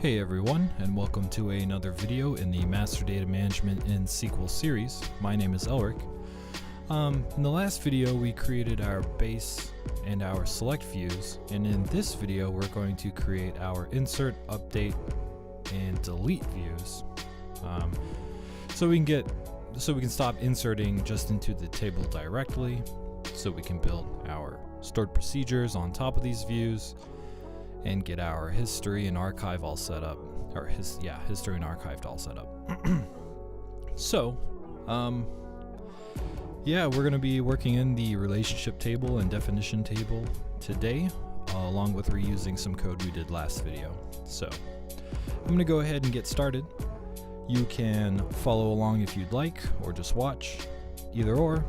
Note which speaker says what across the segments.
Speaker 1: Hey everyone, and welcome to another video in the Master Data Management in SQL series. My name is Elric. In the last video we created our base and our select views, and in this video we're going to create our insert, update, and delete views. So we can stop inserting just into the table directly, so we can build our stored procedures on top of these views and get our history and archive all set up, or history and archived all set up. So, we're going to be working in the relationship table and definition table today, along with reusing some code we did last video. So, I'm going to go ahead and get started. You can follow along if you'd like, or just watch, either or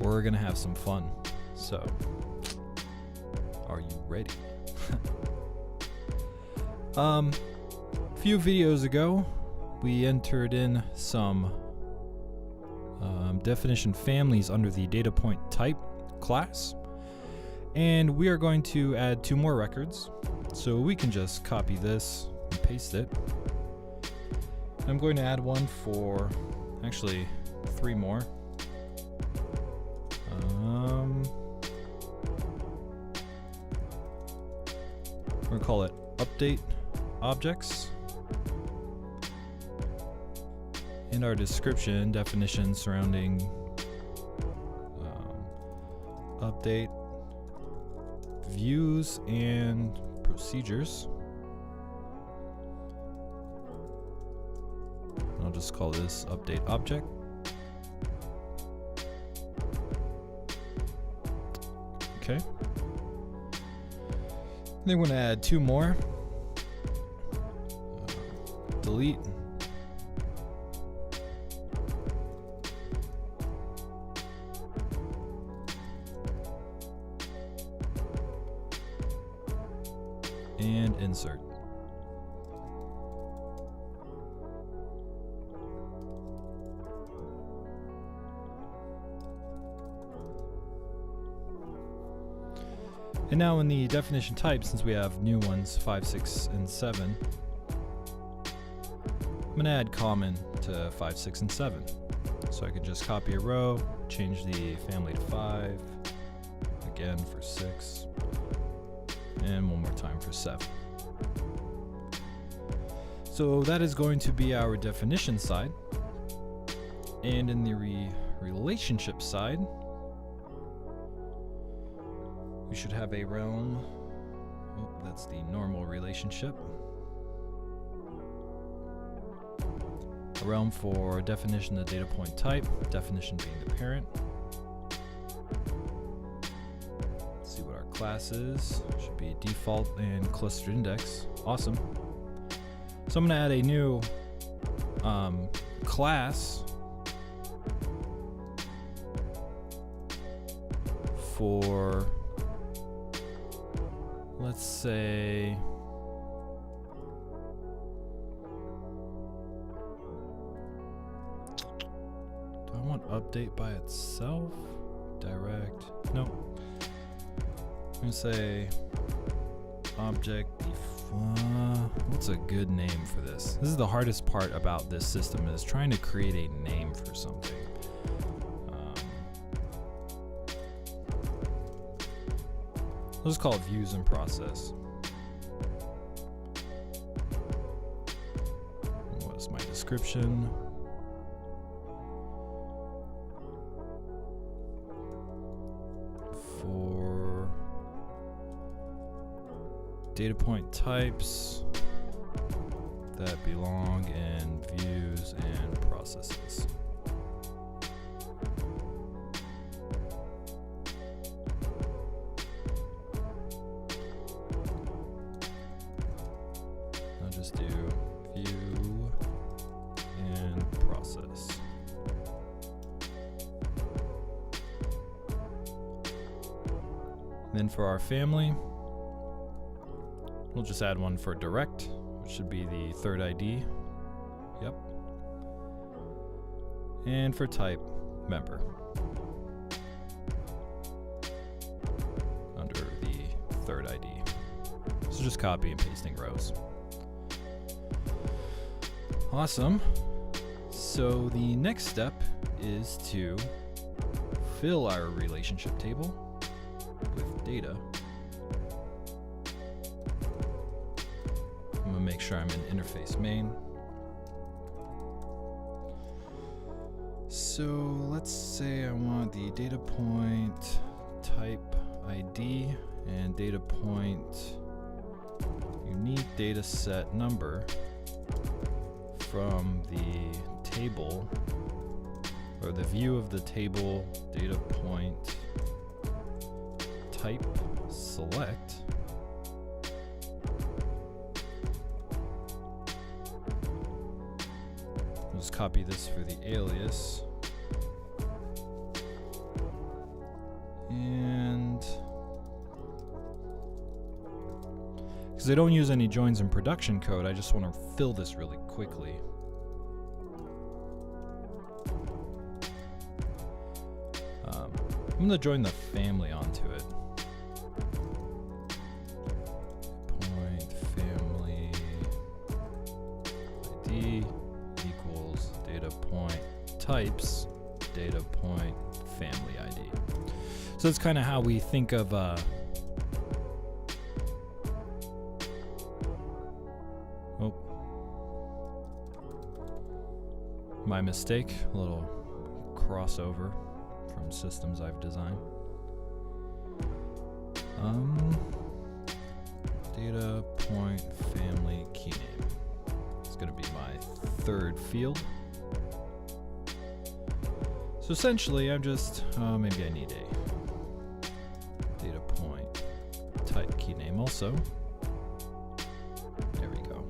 Speaker 1: we're going to have some fun. So, are you ready? A few videos ago, we entered in some definition families under the data point type class, and we are going to add 2 more records. So we can just copy this and paste it. I'm going to add one for, actually 3 more. We're going to call it update objects, and our description definition surrounding update views and procedures. I'll just call this update object. Okay. Then we're going to add 2 more. Delete. And insert. And now in the definition type, since we have new ones 5, 6, and 7, I'm going to add common to 5, 6, and 7. So I can just copy a row, change the family to 5, again for 6, and one more time for 7. So that is going to be our definition side. And in the relationship side, we should have a realm. Oh, that's the normal relationship. A realm for definition of data point type, definition being the parent. Let's see what our class is. Should be default and clustered index. Awesome. So I'm going to add a new class for, let's say, do I want update by itself? Direct? Nope. I'm going to say object. What's a good name for this? This is the hardest part about this system, is trying to create a name for something. Let's call it views in process. What is my description? For data point types that belong in views and processes. I'll just do view and process. And then for our family, we'll just add one for direct, which should be the third ID. Yep. And for type, member. Under the third ID. So just copy and pasting rows. Awesome. So the next step is to fill our relationship table with data. I'm gonna make sure I'm in interface main. So let's say I want the data point type ID and data point unique data set number from the table, or the view of the table data point type select. I'll just copy this for the alias. And because I don't use any joins in production code, I just want to fill this really quickly. I'm going to join the family onto it. Point family ID equals data point types data point family ID. So that's kind of how we think of my mistake, a little crossover from systems I've designed. Data point family key name. It's going to be my third field. So essentially, I'm just, maybe I need a data point type key name also. There we go.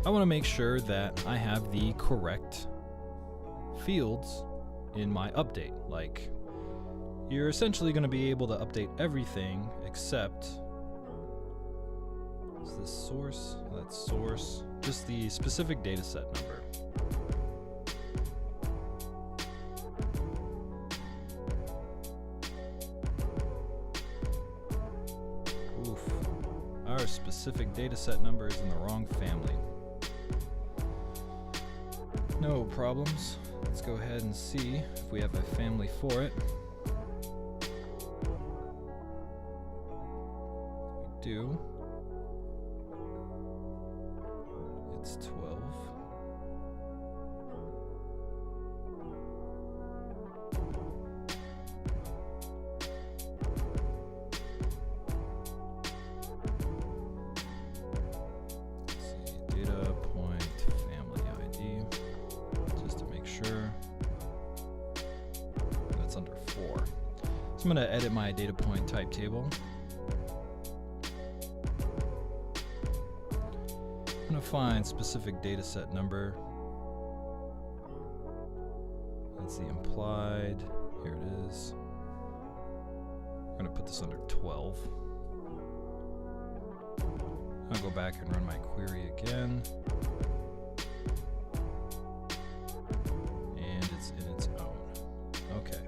Speaker 1: I want to make sure that I have the correct fields in my update. Like, you're essentially going to be able to update everything except, is this source? That's source. Just the specific data set number. Oof. Our specific data set number is in the wrong family. No problems. Let's go ahead and see if we have a family for it. We do. It's 12. Let's see, data point family ID. Just to make sure. That's under 4. So I'm going to edit my data point type table. I'm going to find specific data set number. That's the implied. Here it is. I'm going to put this under 12. I'll go back and run my query again. And it's in its own. Okay.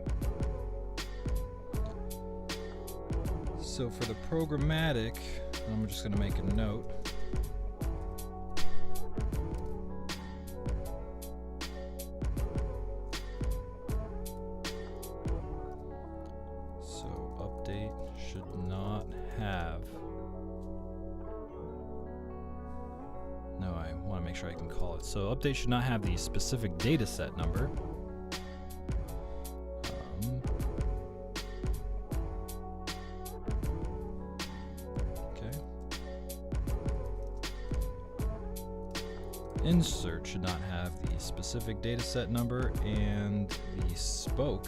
Speaker 1: So for the programmatic, I'm just going to make a note. Should not have. No, I want to make sure I can call it. So update should not have the specific data set number. Okay. Insert should not have the specific data set number, and the spoke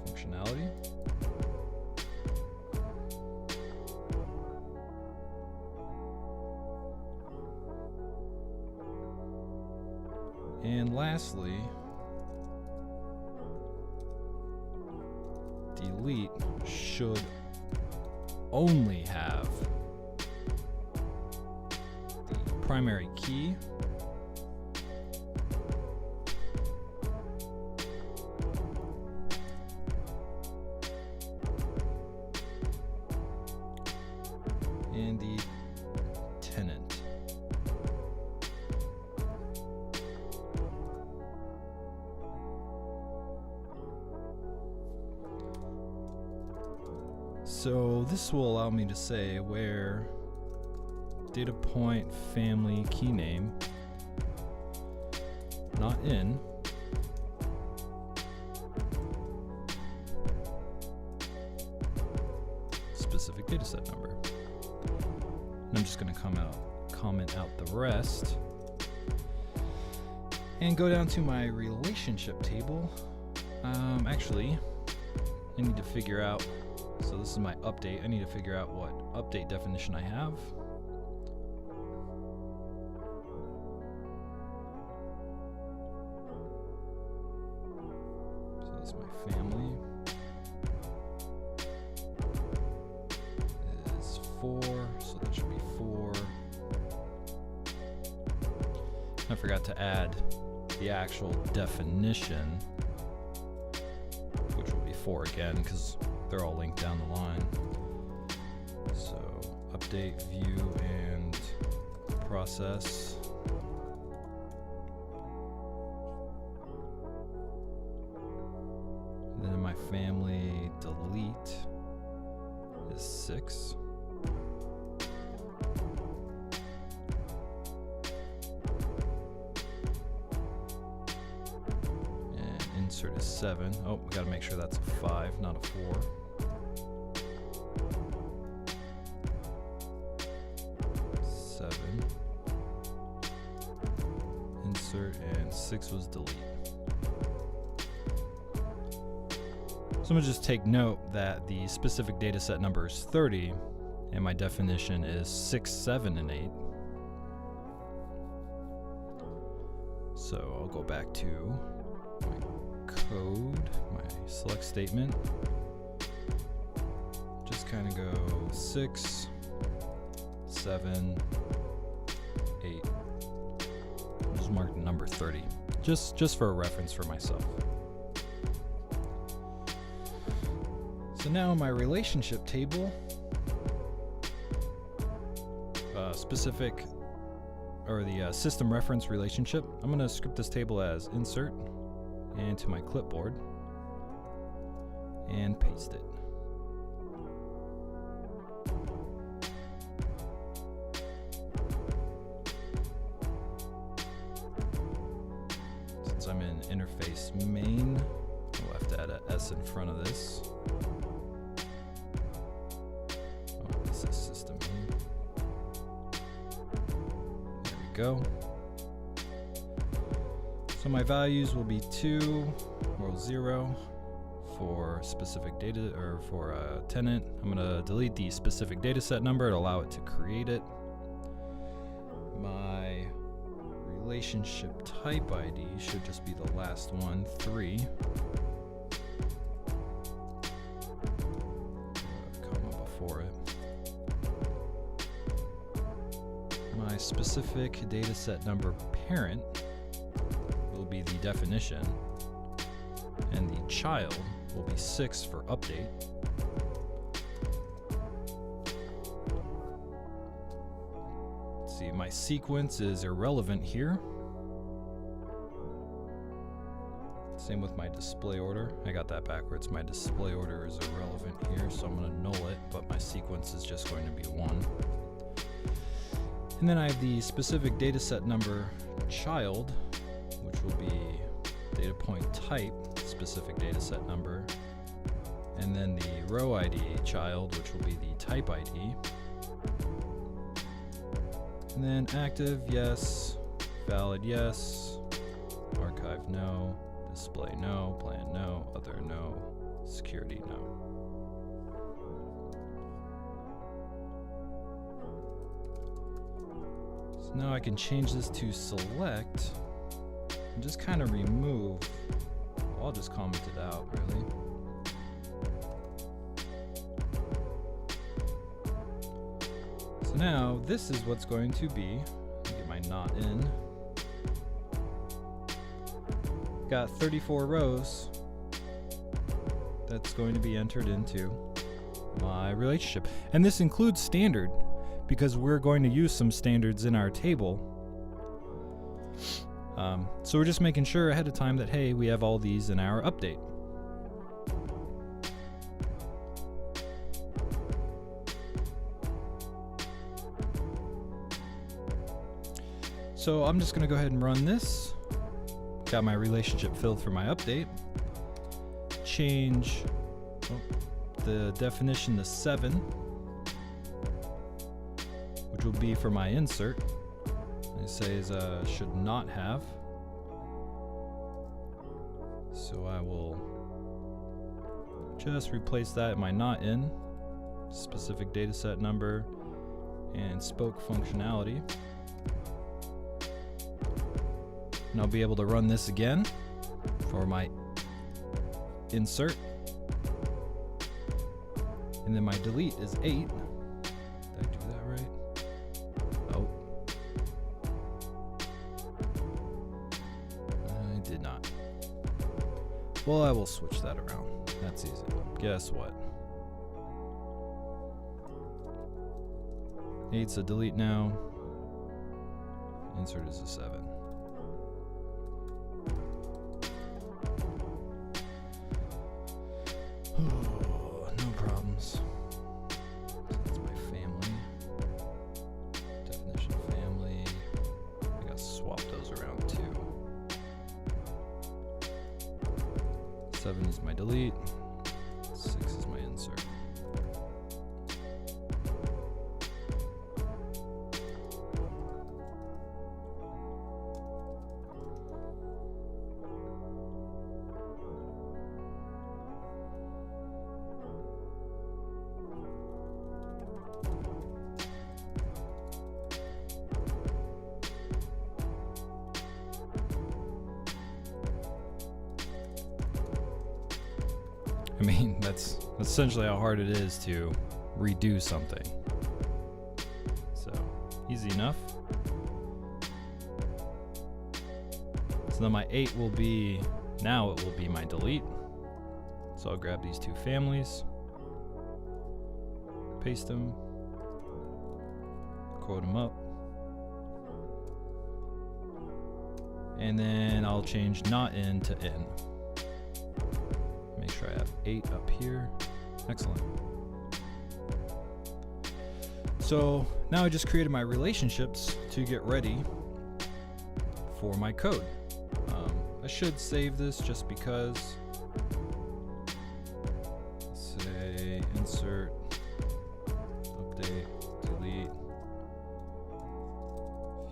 Speaker 1: functionality. And lastly, delete should only have the primary key and So this will allow me to say where data point family key name not in specific data set number. And I'm just going to comment out the rest and go down to my relationship table. Actually, I need to figure out, so this is my update. I need to figure out what update definition I have. So this is my family. Is 4, so that should be 4. I forgot to add the actual definition, which will be 4 again because they're all linked down the line. So update, view, and process. And then in my family, delete is 6. Insert is 7. Oh, we gotta make sure that's a 5, not a 4. Insert, and 6 was delete. So I'm gonna just take note that the specific data set number is 30 and my definition is 6, 7, and 8. So I'll go back to my code, my select statement. Just kind of go 6, 7, 8. Just mark the number 30, just for a reference for myself. So now my relationship table, specific, or the system reference relationship, I'm going to script this table as insert into my clipboard and paste it. Since I'm in interface main, I'll have to add an S in front of this. Oh, this is system main. There we go. So my values will be 2 or 0 for specific data, or for a tenant. I'm going to delete the specific data set number to allow it to create it. My relationship type ID should just be the last one, 3. Comma before it. My specific data set number parent will be the definition, and the child will be 6 for update. Let's see, my sequence is irrelevant here. Same with my display order. I got that backwards. My display order is irrelevant here, so I'm going to null it, but my sequence is just going to be 1. And then I have the specific data set number child, which will be data point type specific data set number, and then the row ID child, which will be the type ID, and then active yes, valid yes, archive no, display no, plan no, other no, security no. So now I can change this to select and just kind of remove. I'll just comment it out, really. So now this is what's going to be. Get my not in. Got 34 rows that's going to be entered into my relationship. And this includes standard, because we're going to use some standards in our table. So we're just making sure ahead of time that, hey, we have all these in our update. So I'm just gonna go ahead and run this. Got my relationship filled for my update. Change the definition to 7, which will be for my insert. It says should not have. So I will just replace that in my not in, specific dataset number, and spoke functionality. And I'll be able to run this again for my insert. And then my delete is 8. Did I do that right? Oh. I did not. Well, I will switch that around. That's easy. Guess what? 8's a delete now. Insert is a 7. Oh, no problems. That's my family. Definition of family. I gotta swap those around too. 7 is my delete. 6 is my insert. I mean, that's essentially how hard it is to redo something. So, easy enough. So then my 8 will be, now it will be my delete. So I'll grab these two families, paste them, quote them up, and then I'll change not in to in. Make sure I have 8 up here. Excellent. So now I just created my relationships to get ready for my code. I should save this just because. Let's say insert, update, delete,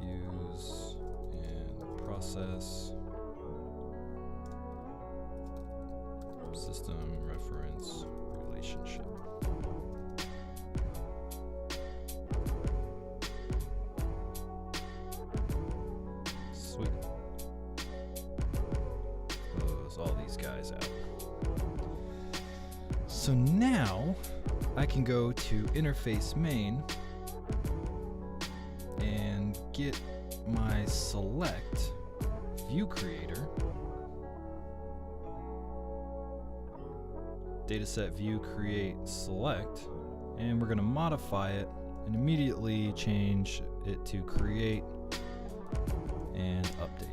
Speaker 1: views, and process. System reference relationship. Sweet. Close all these guys out. So now I can go to interface main and get my select view creator. Dataset view create select, and we're going to modify it and immediately change it to create and update.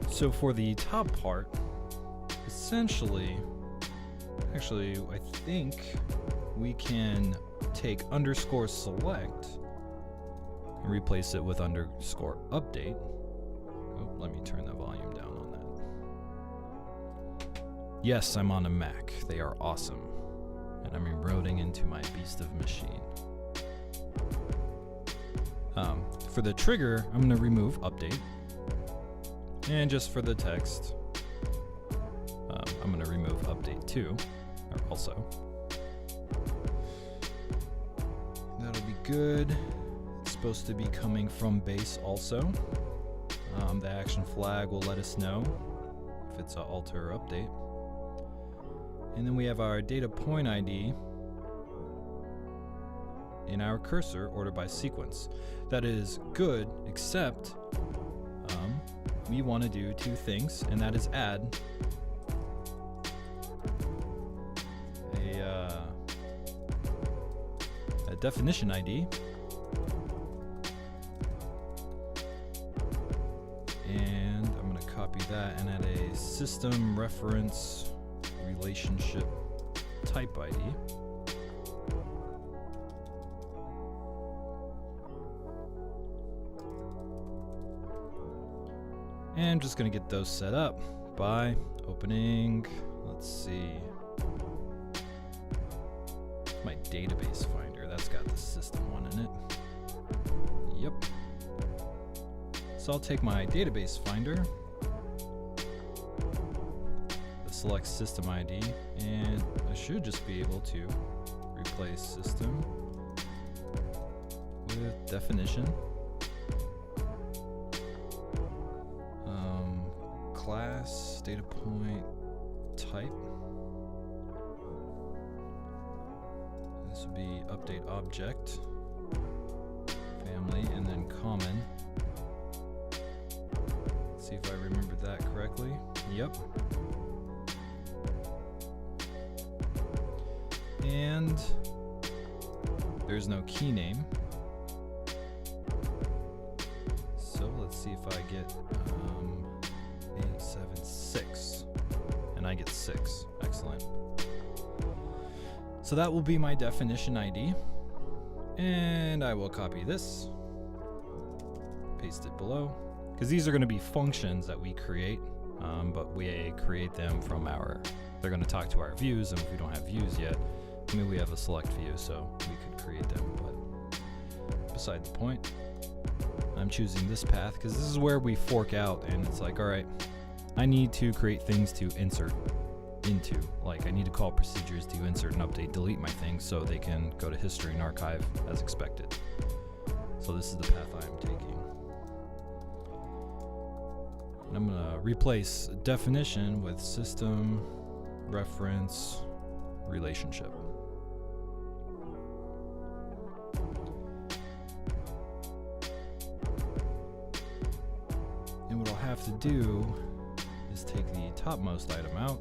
Speaker 1: So for the top part, essentially, actually, I think we can take underscore select and replace it with underscore update. Oh, let me turn the volume down on that. Yes, I'm on a Mac. They are awesome. And I'm eroding into my beast of machine. For the trigger, I'm going to remove update. And just for the text, I'm going to remove update too, or also. That'll be good. It's supposed to be coming from base also. The action flag will let us know if it's an alter or update. And then we have our data point ID in our cursor ordered by sequence. That is good, except we want to do two things, and that is add a definition ID and I'm going to that and add a system reference relationship type ID. And I'm just going to get those set up by opening, let's see, my database finder. That's got the system one in it. Yep. So I'll take my database finder, the select system ID, and I should just be able to replace system with definition. Class, data point, type. This would be update object, family, and then common. Let's see if I remembered that correctly. Yep. And there's no key name. So let's see if I get 876, and I get 6. Excellent. So that will be my definition ID, and I will copy this, paste it below, because these are going to be functions that we create, but we create them from they're going to talk to our views, and if we don't have views yet, I mean, we have a select view, so we could create them, but beside the point. I'm choosing this path because this is where we fork out, and it's like, all right, I need to create things to insert into. Like, I need to call procedures to insert and update, delete my things so they can go to history and archive as expected. So this is the path I'm taking. And I'm going to replace definition with system reference relationship. And what I'll have to do is take the topmost item out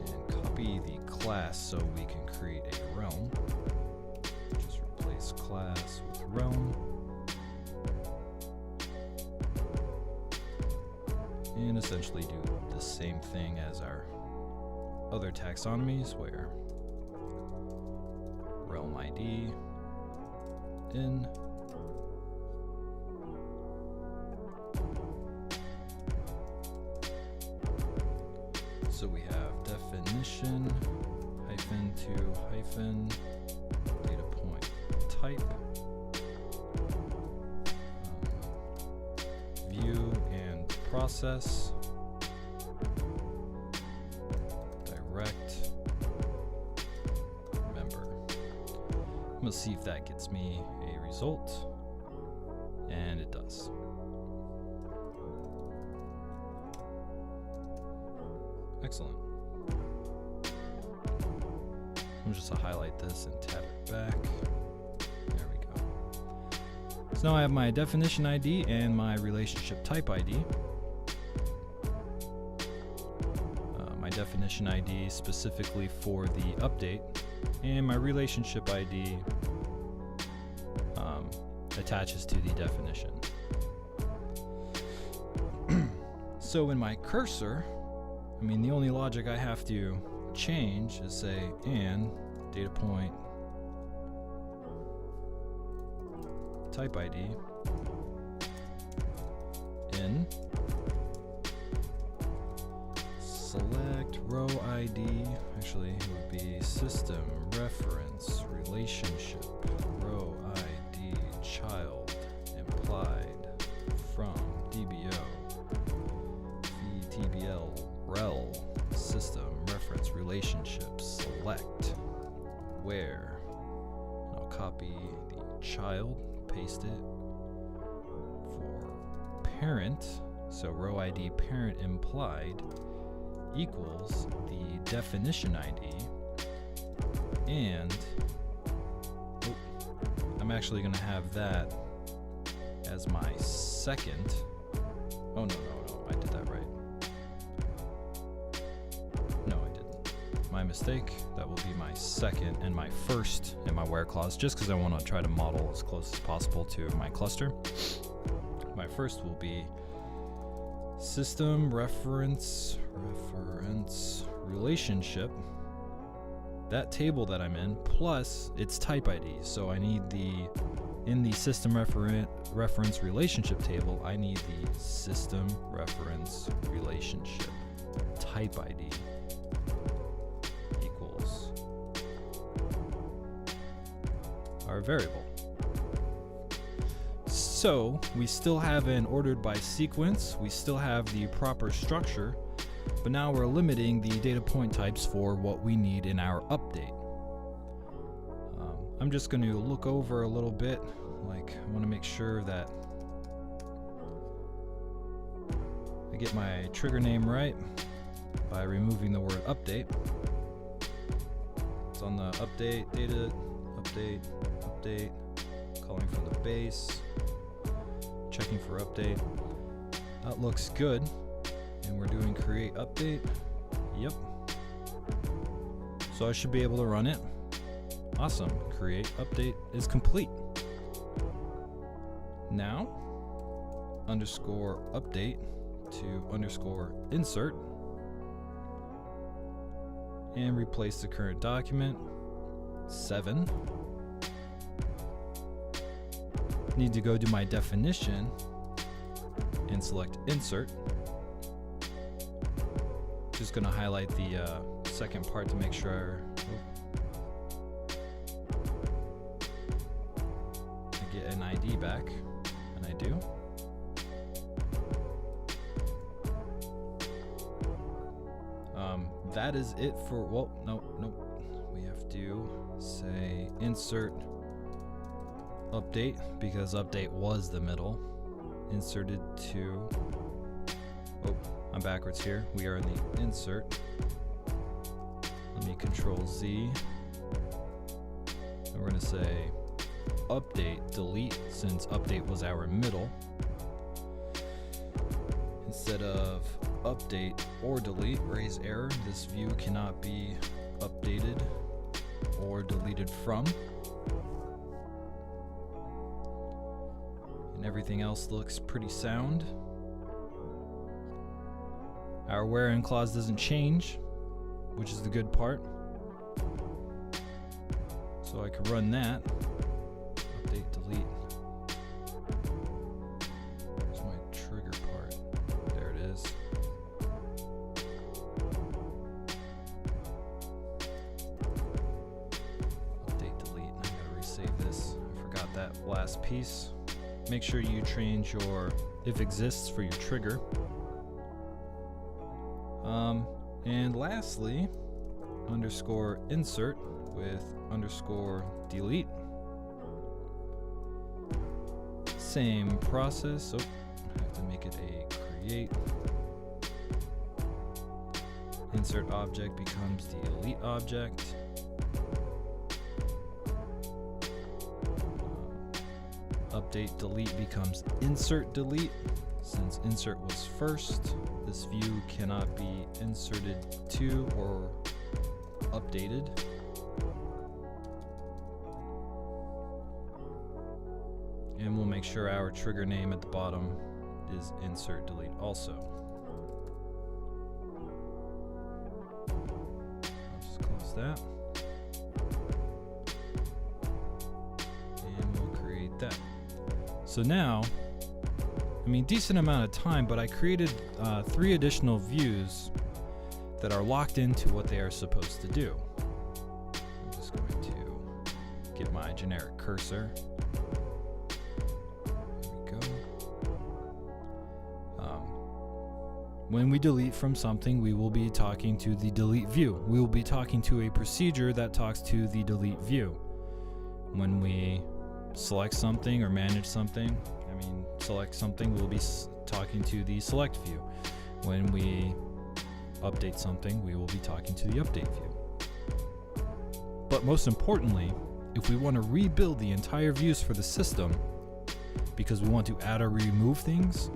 Speaker 1: and copy the class so we can create a realm. Just replace class with realm. And essentially do the same thing as our other taxonomies, where realm ID in. So we have definition -to data point type, view and process, direct member. I'm going to see if that gets me a result, and it does. Excellent. I'm just to highlight this and tap it back. There we go. So now I have my definition ID and my relationship type ID. My definition ID specifically for the update, and my relationship ID attaches to the definition. So in my cursor, I mean, the only logic I have to change is say and data point type ID in select row ID. Actually, it would be system reference relationship row ID child implied from DBO VTBL rel system reference relationship select where, and I'll copy the child, paste it for parent, so row ID parent implied equals the definition ID, and I'm actually going to have that as my second. Oh no, I did that right. No, I didn't. My mistake. That will be my second and my first in my where clause, just because I want to try to model as close as possible to my cluster. My first will be system reference relationship, that table that I'm in, plus its type ID. So I need in the system reference relationship table, I need the system reference relationship type ID equals our variable. So we still have an ordered by sequence, we still have the proper structure, but now we're limiting the data point types for what we need in our update. I'm just going to look over a little bit, like I want to make sure that I get my trigger name right by removing the word update. It's on the update, data, update, calling from the base, checking for update. That looks good. And we're doing create update. Yep. So I should be able to run it. Awesome. Create update is complete. Now, underscore update to underscore insert and replace the current document. 7. Need to go to my definition and select insert. Just going to highlight the second part to make sure I get an ID back, and I do. That is it for, well, nope. We have to say insert update because update was the middle. Inserted to, oh, I'm backwards here. We are in the insert. Let me Control Z. And we're going to say update, delete, since update was our middle. Instead of update or delete, raise error. This view cannot be updated or deleted from. And everything else looks pretty sound. Our where-in clause doesn't change, which is the good part. So I can run that. Update, delete. Where's my trigger part? There it is. Update, delete. I gotta resave this. I forgot that last piece. Make sure you change your if exists for your trigger. And lastly, underscore insert with underscore delete. Same process. Oh, I have to make it a create. Insert object becomes the delete object. Update delete becomes insert delete. Since insert was first, this view cannot be inserted to or updated. And we'll make sure our trigger name at the bottom is insert delete also. I'll just close that. And we'll create that. So now, I mean, decent amount of time, but I created 3 additional views that are locked into what they are supposed to do. I'm just going to get my generic cursor. There we go. When we delete from something, we will be talking to the delete view. We will be talking to a procedure that talks to the delete view. When we select something or manage something, select something, we'll be talking to the select view. When we update something, we will be talking to the update view. But most importantly, if we want to rebuild the entire views for the system, because we want to add or remove things,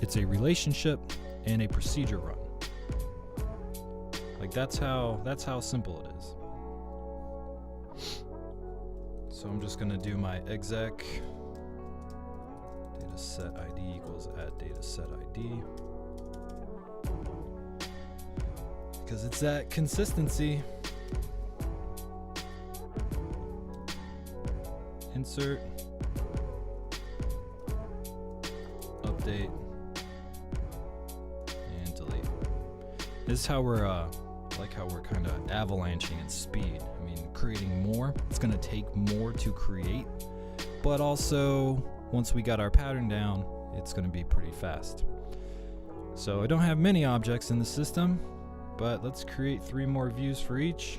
Speaker 1: it's a relationship and a procedure run. Like that's how simple it is. So I'm just gonna do my exec data set ID equals add data set ID. Because it's that consistency. Insert, update, and delete. This is how we're like how we're kind of avalanching in speed. I mean, creating more, it's going to take more to create, but also once we got our pattern down, it's going to be pretty fast. So I don't have many objects in the system, but let's create 3 more views for each,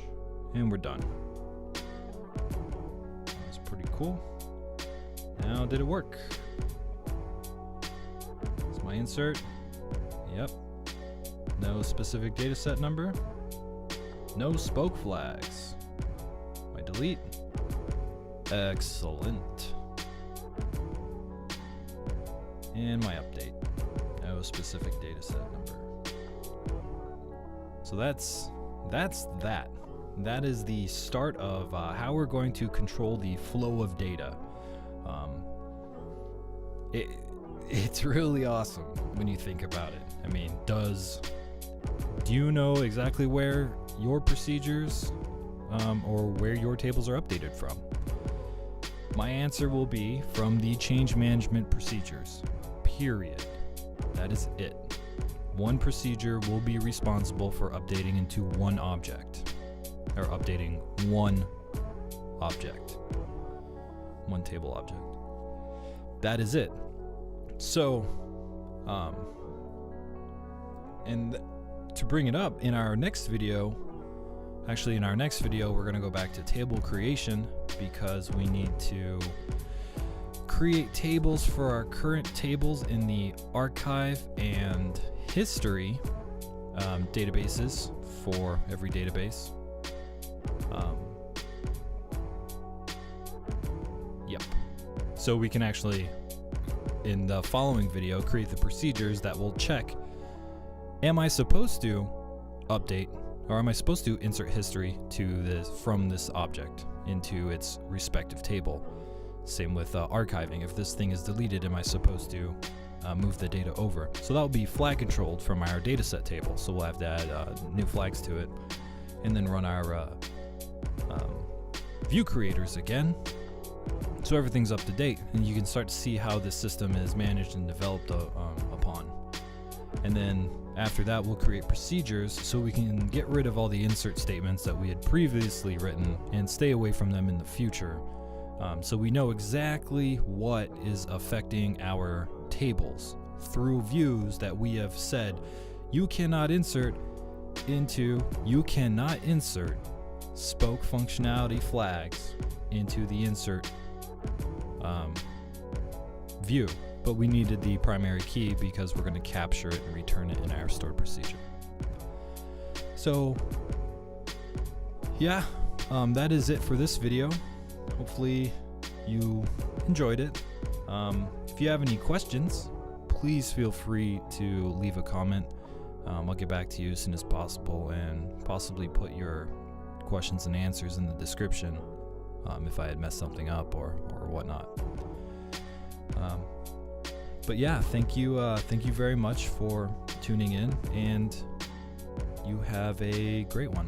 Speaker 1: and we're done. That's pretty cool. Now, did it work? It's my insert. Yep. No specific data set number. No spoke flags. My delete. Excellent. And my update. No specific data set number. So that's that. That is the start of how we're going to control the flow of data. It's really awesome when you think about it. I mean, do you know exactly where your procedures or where your tables are updated from? My answer will be from the change management procedures, period. That is it. One procedure will be responsible for updating into one object, or updating one object, one table object. That is it. So, and to bring it up, in our next video, we're going to go back to table creation because we need to create tables for our current tables in the archive and history databases for every database. Yep. So we can actually, in the following video, create the procedures that will check, am I supposed to update, or am I supposed to insert history to this from this object into its respective table? Same with archiving. If this thing is deleted, am I supposed to move the data over? So that will be flag controlled from our dataset table. So we'll have to add new flags to it, and then run our view creators again. So everything's up to date, and you can start to see how the system is managed and developed upon. And then after that, we'll create procedures so we can get rid of all the insert statements that we had previously written and stay away from them in the future. So we know exactly what is affecting our tables through views that we have said you cannot insert spoke functionality flags into the insert view, but we needed the primary key because we're going to capture it and return it in our stored procedure. So yeah, that is it for this video. Hopefully you enjoyed it. If you have any questions, please feel free to leave a comment. I'll get back to you as soon as possible, and possibly put your questions and answers in the description if I had messed something up or whatnot. But yeah, thank you very much for tuning in, and you have a great one.